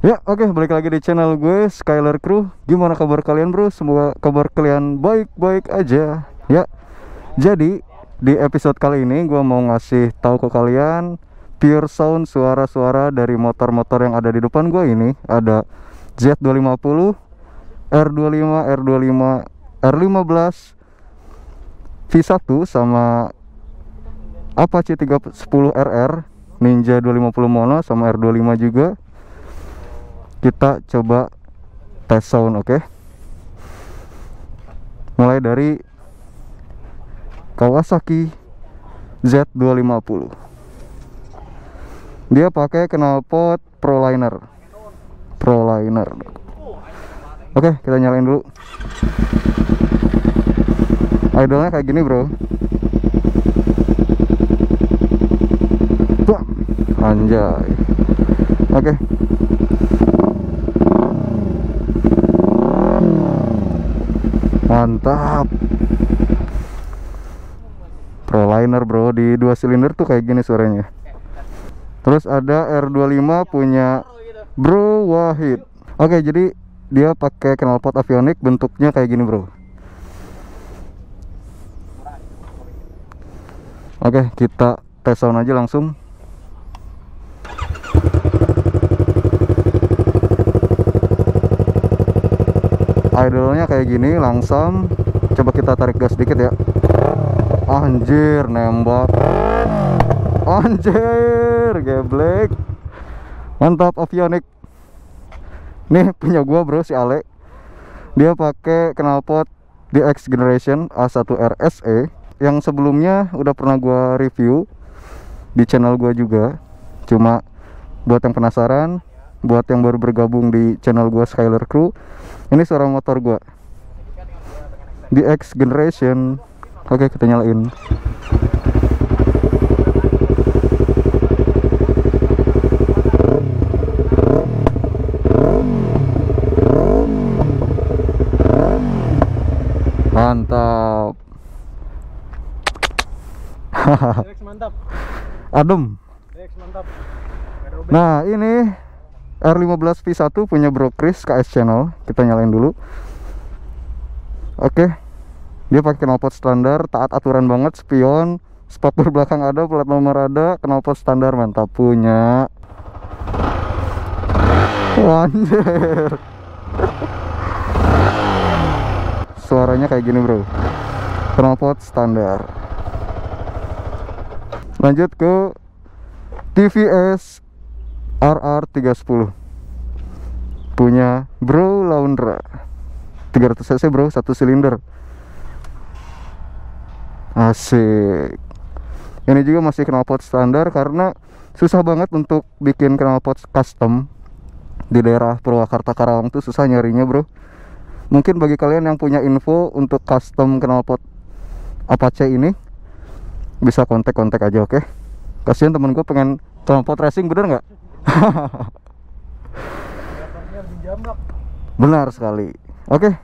Ya, oke, balik lagi di channel gue, Skyler Crew. Gimana kabar kalian, bro? Semoga kabar kalian baik-baik aja. Ya, jadi di episode kali ini gue mau ngasih tahu ke kalian pure sound suara-suara dari motor-motor yang ada di depan gue ini. Ada Z250, R25, R25, R15, V1 sama Apache 310RR, Ninja 250 Mono sama R25 juga. Kita coba tes sound, oke? Mulai dari Kawasaki Z250. Dia pakai knalpot Proliner. Oke, kita nyalain dulu. Idolnya kayak gini, bro. Tuh, anjay. Oke. Mantap. Proliner, bro, di 2 silinder tuh kayak gini suaranya. Terus ada R25 punya Bro Wahid. Oke, jadi dia pakai knalpot Avionics, bentuknya kayak gini, bro. Oke, kita tes sound aja langsung. Idolnya kayak gini, langsung. Coba kita tarik gas sedikit ya. Anjir, nembak. Anjir, geblek. Mantap Avionics. Nih punya gua, bro, si Ale. Dia pakai knalpot DX Generation A1R SE yang sebelumnya udah pernah gua review di channel gua juga. Cuma buat yang penasaran, buat yang baru bergabung di channel gua Skyler Crew, ini suara motor gua DX Generation. Oke, kita nyalain. Mantap. Mantap. Adem. Mantap. Nah, ini R15 V1 punya Bro Chris KS Channel. Kita nyalain dulu. Oke. Dia pakai knalpot standar, taat aturan banget, spion, spakbor belakang ada, plat nomor ada, knalpot standar, mantap punya. Anjir. Suaranya kayak gini, bro. Knalpot standar. Lanjut ke TVS RR 310 punya Bro Laundra 300 cc, bro, 1 silinder. Asik. Ini juga masih knalpot standar karena susah banget untuk bikin knalpot custom di daerah Purwakarta Karawang tuh, susah nyarinya, bro. Mungkin bagi kalian yang punya info untuk custom knalpot Apache ini, bisa kontak aja, oke? Kasihan temen gue pengen knalpot racing, bener nggak? Benar sekali. Oke,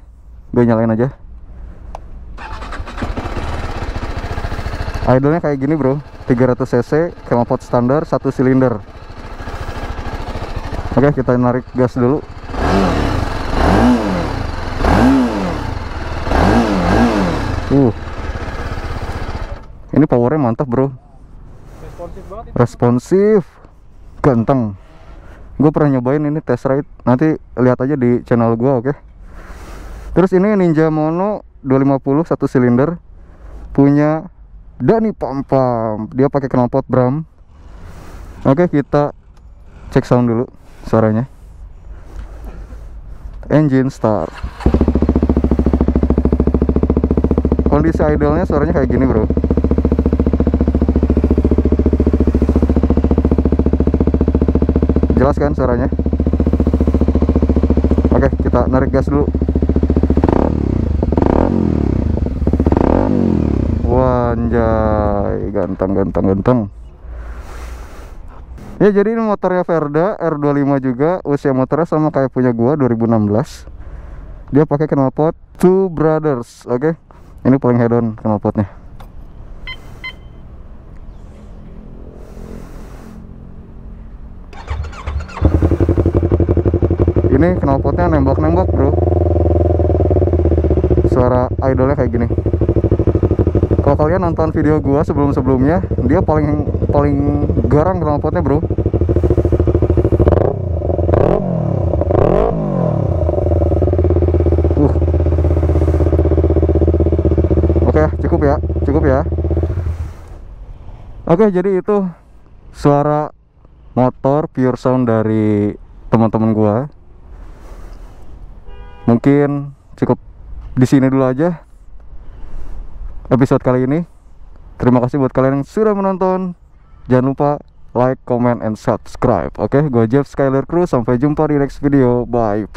gue nyalain aja. Idolnya kayak gini, bro, 300 cc, knalpot standar, 1 silinder. Oke, kita narik gas dulu. Ini powernya mantap, bro. Responsif banget itu. Responsif, ganteng. Gue pernah nyobain ini test ride, nanti lihat aja di channel gue, oke? Terus ini Ninja Mono 250 1 silinder punya Dani Pam. Dia pakai knalpot Bram. Oke, kita cek sound dulu suaranya. Engine start. Kondisi idolnya suaranya kayak gini, bro. Jelas kan suaranya? Oke, kita narik gas dulu. Wanjay, ganteng. Ya, jadi ini motornya Verda R25 juga, usia motornya sama kayak punya gua, 2016. Dia pakai knalpot Two Brothers, oke? Ini paling head on knalpotnya. Ini knalpotnya nembak-nembak bro. Suara idolnya kayak gini. Kalau kalian nonton video gua sebelum-sebelumnya, dia paling garang knalpotnya bro. Oke, cukup ya. Oke, jadi itu suara motor pure sound dari teman-teman gua. Mungkin cukup di sini dulu aja episode kali ini. Terima kasih buat kalian yang sudah menonton. Jangan lupa like, comment, and subscribe. Oke, gue Jeff Skyler Crew. Sampai jumpa di next video. Bye.